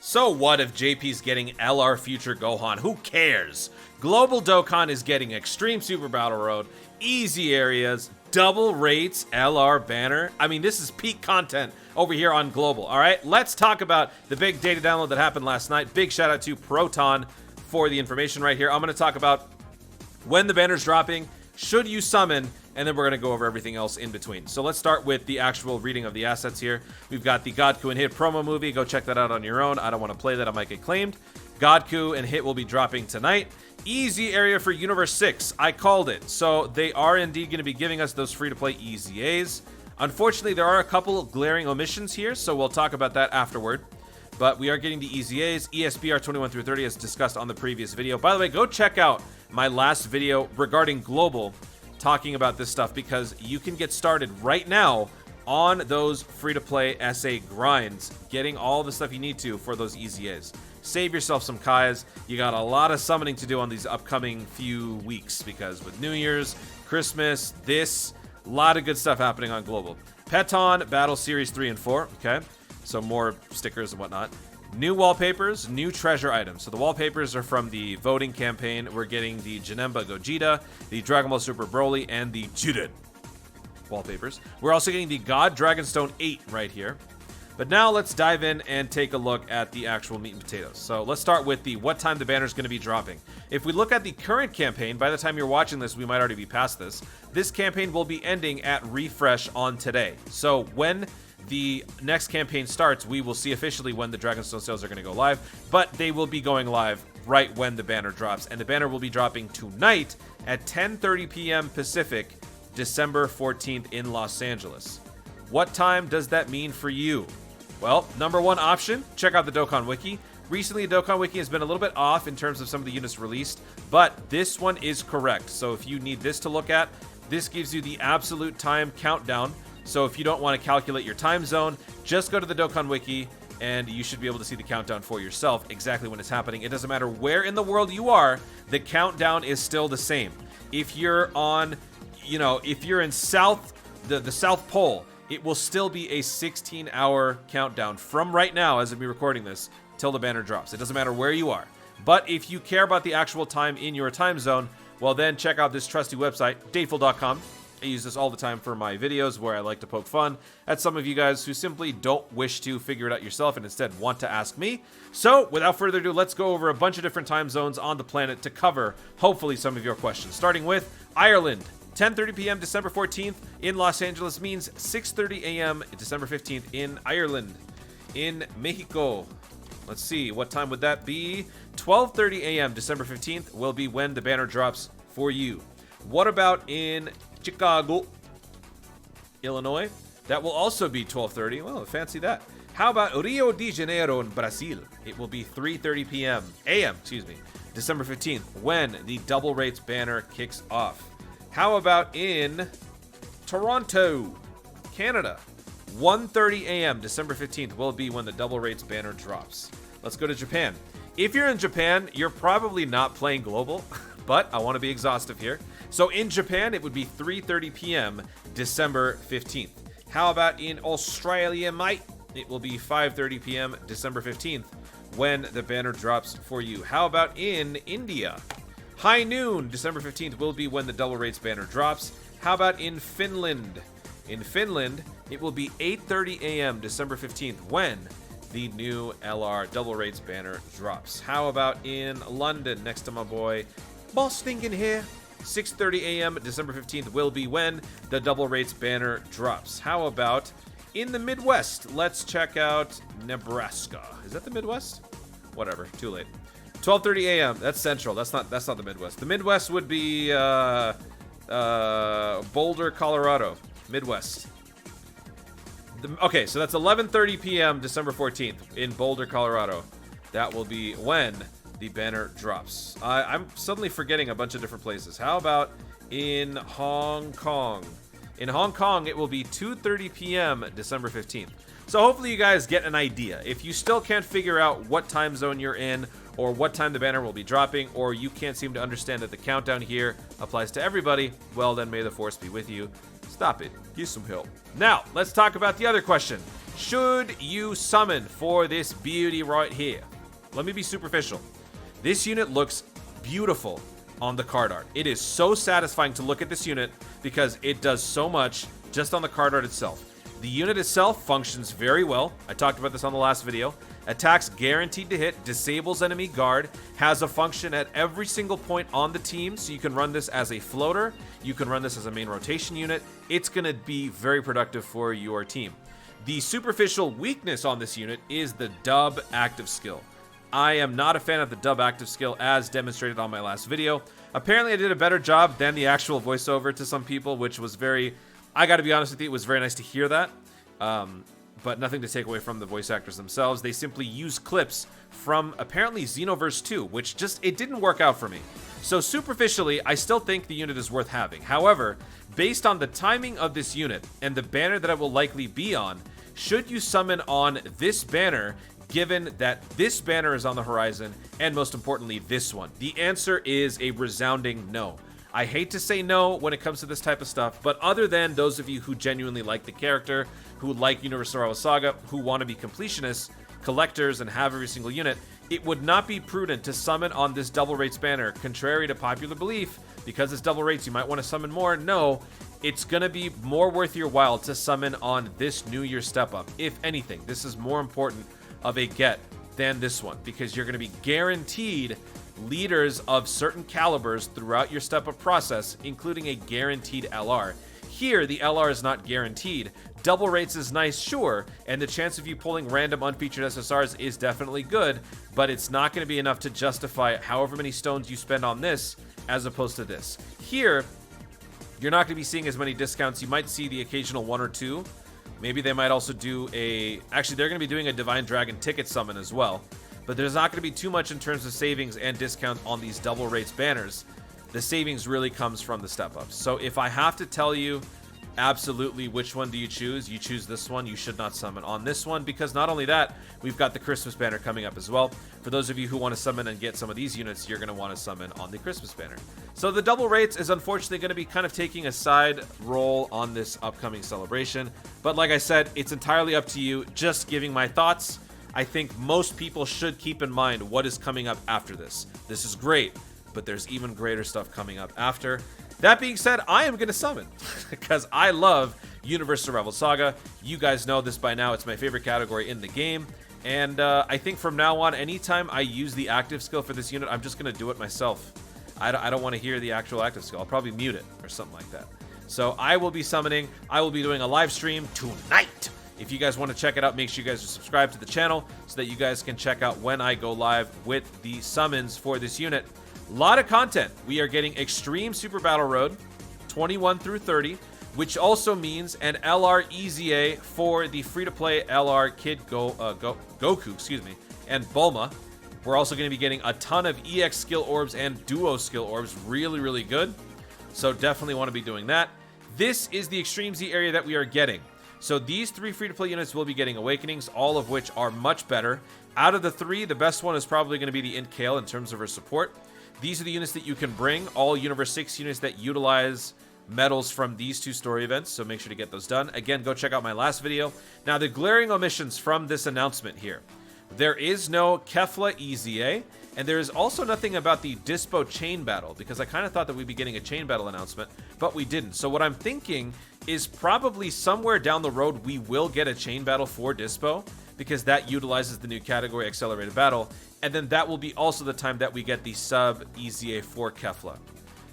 So what if JP's getting LR Future Gohan? Who cares? Global Dokkan is getting Extreme Super Battle Road, easy areas, double rates, LR banner. I mean, this is peak content over here on Global. All right, let's talk about the big data download that happened last night. Big shout out to Proton for the information right here. I'm going to talk about when the banner's dropping, should you summon, and then we're going to go over everything else in between. So let's start with the actual reading of the assets here. We've got the GOKU and Hit promo movie. Go check that out on your own. I don't want to play that. I might get claimed. GOKU and Hit will be dropping tonight. Easy area for Universe 6. I called it. So they are indeed going to be giving us those free-to-play EZAs. Unfortunately, there are a couple glaring omissions here, so we'll talk about that afterward. But we are getting the EZAs, ESBR 21 through 30 as discussed on the previous video. By the way, go check out my last video regarding Global, talking about this stuff, because you can get started right now on those free-to-play SA grinds, getting all the stuff you need to for those EZAs. Save yourself some Kais. You got a lot of summoning to do on these upcoming few weeks, because with New Year's, Christmas, a lot of good stuff happening on Global. Peton Battle Series 3 and 4, okay? So more stickers and whatnot. New wallpapers, new treasure items. So the wallpapers are from the voting campaign. We're getting the Janemba Gogeta, the Dragon Ball Super Broly, and the Jiren wallpapers. We're also getting the God Dragonstone 8 right here. But now let's dive in and take a look at the actual meat and potatoes. So let's start with the what time the banner is going to be dropping. If we look at the current campaign, by the time you're watching this, we might already be past this. This campaign will be ending at refresh on today. So when the next campaign starts, we will see officially when the Dragonstone sales are going to go live, but they will be going live right when the banner drops, and the banner will be dropping tonight at 10:30 p.m. Pacific, December 14th in Los Angeles. What time does that mean for you? Well, number one option, check out the Dokkan Wiki. Recently, the Dokkan Wiki has been a little bit off in terms of some of the units released, but this one is correct. So if you need this to look at, this gives you the absolute time countdown. So if you don't want to calculate your time zone, just go to the Dokkan Wiki and you should be able to see the countdown for yourself exactly when it's happening. It doesn't matter where in the world you are, the countdown is still the same. If you're on, if you're in the South Pole, it will still be a 16-hour countdown from right now, as I'm recording this, till the banner drops. It doesn't matter where you are. But if you care about the actual time in your time zone, well then check out this trusty website, dateful.com. I use this all the time for my videos where I like to poke fun at some of you guys who simply don't wish to figure it out yourself and instead want to ask me. So without further ado, let's go over a bunch of different time zones on the planet to cover, hopefully, some of your questions. Starting with Ireland. 10:30 p.m. December 14th in Los Angeles means 6:30 a.m. December 15th in Ireland. In Mexico, let's see, what time would that be? 12:30 a.m. December 15th will be when the banner drops for you. What about in Chicago, Illinois? That will also be 12:30. Well, fancy that. How about Rio de Janeiro in Brazil? It will be 3:30 p.m. a.m. December 15th when the double rates banner kicks off. How about in Toronto, Canada? 1:30 a.m. December 15th will be when the double rates banner drops. Let's go to Japan. If you're in Japan, you're probably not playing Global, but I want to be exhaustive here. So in Japan, it would be 3:30 p.m. December 15th. How about in Australia, mate? It will be 5:30 p.m. December 15th when the banner drops for you. How about in India? High noon, December 15th will be when the double rates banner drops. How about in Finland? In Finland, it will be 8:30 a.m. December 15th when the new LR double rates banner drops. How about in London, next to my boy Boss Thinkin' here? 6:30 a.m. December 15th will be when the double rates banner drops. How about in the Midwest? Let's check out Nebraska. Is that the Midwest? Whatever, too late. 12:30 a.m. That's Central. That's not the Midwest. The Midwest would be Boulder, Colorado. Midwest. Okay, so that's 11:30 p.m. December 14th in Boulder, Colorado. That will be when the banner drops. I'm suddenly forgetting a bunch of different places. How about in Hong Kong? In Hong Kong, it will be 2:30 p.m. December 15th. So hopefully you guys get an idea. If you still can't figure out what time zone you're in, or what time the banner will be dropping, or you can't seem to understand that the countdown here applies to everybody, well then may the force be with you. Stop it. Get some help. Now, let's talk about the other question. Should you summon for this beauty right here? Let me be superficial. This unit looks beautiful on the card art. It is so satisfying to look at this unit because it does so much just on the card art itself. The unit itself functions very well. I talked about this on the last video. Attacks guaranteed to hit, disables enemy guard, has a function at every single point on the team, so you can run this as a floater, you can run this as a main rotation unit. It's going to be very productive for your team. The superficial weakness on this unit is the dub active skill. I am not a fan of the dub active skill as demonstrated on my last video. Apparently I did a better job than the actual voiceover to some people, which was very, I gotta be honest with you, it was very nice to hear that. But nothing to take away from the voice actors themselves. They simply use clips from apparently Xenoverse 2, which it didn't work out for me. So superficially, I still think the unit is worth having. However, based on the timing of this unit and the banner that it will likely be on, should you summon on this banner, given that this banner is on the horizon, and most importantly, this one? The answer is a resounding no. I hate to say no when it comes to this type of stuff, but other than those of you who genuinely like the character, who like Universal Rival Saga, who want to be completionists, collectors, and have every single unit, it would not be prudent to summon on this double rates banner, contrary to popular belief. Because it's double rates, you might want to summon more. No, it's going to be more worth your while to summon on this New Year step up. If anything, this is more important of a get than this one, because you're going to be guaranteed leaders of certain calibers throughout your step up process, including a guaranteed LR. Here, the LR is not guaranteed. Double rates is nice, sure, and the chance of you pulling random unfeatured SSRs is definitely good, but it's not going to be enough to justify however many stones you spend on this as opposed to this. Here, you're not going to be seeing as many discounts. You might see the occasional one or two. Maybe they might also do actually, they're going to be doing a Divine Dragon ticket summon as well. But there's not going to be too much in terms of savings and discount on these double rates banners. The savings really comes from the step ups. So if I have to tell you absolutely which one do you choose this one. You should not summon on this one, because not only that, we've got the Christmas banner coming up as well. For those of you who want to summon and get some of these units, you're going to want to summon on the Christmas banner. So the double rates is unfortunately going to be kind of taking a side role on this upcoming celebration. But like I said, it's entirely up to you. Just giving my thoughts. I think most people should keep in mind what is coming up after this. This is great, but there's even greater stuff coming up after. That being said, I am going to summon because I love Universal Rival Saga. You guys know this by now. It's my favorite category in the game. And I think from now on, anytime I use the active skill for this unit, I'm just going to do it myself. I don't want to hear the actual active skill. I'll probably mute it or something like that. So I will be summoning. I will be doing a live stream tonight. If you guys want to check it out, make sure you guys are subscribed to the channel so that you guys can check out when I go live with the summons for this unit. A lot of content. We are getting Extreme Super Battle Road 21 through 30, which also means an LR EZA for the free-to-play LR Kid Goku, and Bulma. We're also going to be getting a ton of EX skill orbs and duo skill orbs. Really, really good. So definitely want to be doing that. This is the Extreme Z area that we are getting. So these three free-to-play units will be getting Awakenings, all of which are much better. Out of the three, the best one is probably going to be the Int Kale in terms of her support. These are the units that you can bring, all Universe 6 units that utilize medals from these two story events, so make sure to get those done. Again, go check out my last video. Now, the glaring omissions from this announcement here. There is no Kefla EZA, and there is also nothing about the Dispo chain battle, because I kind of thought that we'd be getting a chain battle announcement, but we didn't. So what I'm thinking is probably somewhere down the road we will get a chain battle for Dispo, because that utilizes the new category Accelerated Battle, and then that will be also the time that we get the sub EZA for Kefla.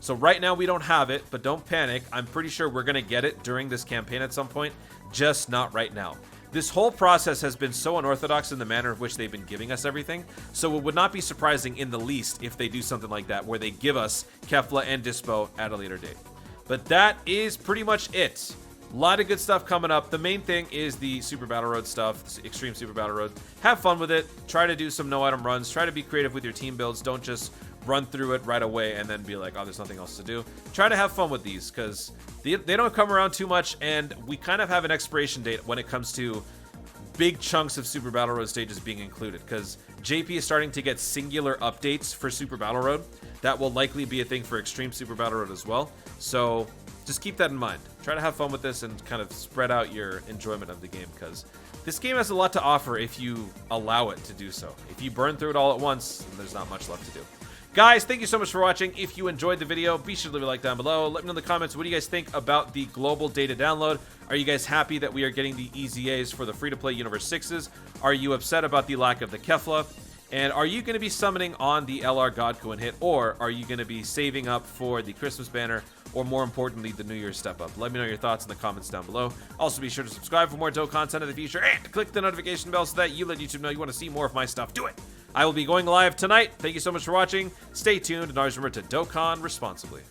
So right now we don't have it, but don't panic. I'm pretty sure we're going to get it during this campaign at some point, just not right now. This whole process has been so unorthodox in the manner of which they've been giving us everything, so it would not be surprising in the least if they do something like that, where they give us Kefla and Dispo at a later date. But that is pretty much it. A lot of good stuff coming up. The main thing is the Super Battle Road stuff, Extreme Super Battle Road. Have fun with it. Try to do some no-item runs. Try to be creative with your team builds. Don't just run through it right away and then be like, oh, there's nothing else to do. Try to have fun with these, because they don't come around too much, and we kind of have an expiration date when it comes to big chunks of Super Battle Road stages being included, because JP is starting to get singular updates for Super Battle Road. That will likely be a thing for Extreme Super Battle Road as well. So Just keep that in mind. Try to have fun with this and kind of spread out your enjoyment of the game, because this game has a lot to offer if you allow it to do so. If you burn through it all at once, then there's not much left to do. Guys, thank you so much for watching. If you enjoyed the video, be sure to leave a like down below. Let me know in the comments, what do you guys think about the global data download? Are you guys happy that we are getting the EZAs for the free-to-play Universe 6s? Are you upset about the lack of the Kefla? And are you going to be summoning on the LR Godkoin hit, or are you going to be saving up for the Christmas banner, or more importantly, the New Year's step up? Let me know your thoughts in the comments down below. Also, be sure to subscribe for more dope content in the future, and click the notification bell so that you let YouTube know you want to see more of my stuff. Do it! I will be going live tonight. Thank you so much for watching. Stay tuned, and always remember to Dokkan responsibly.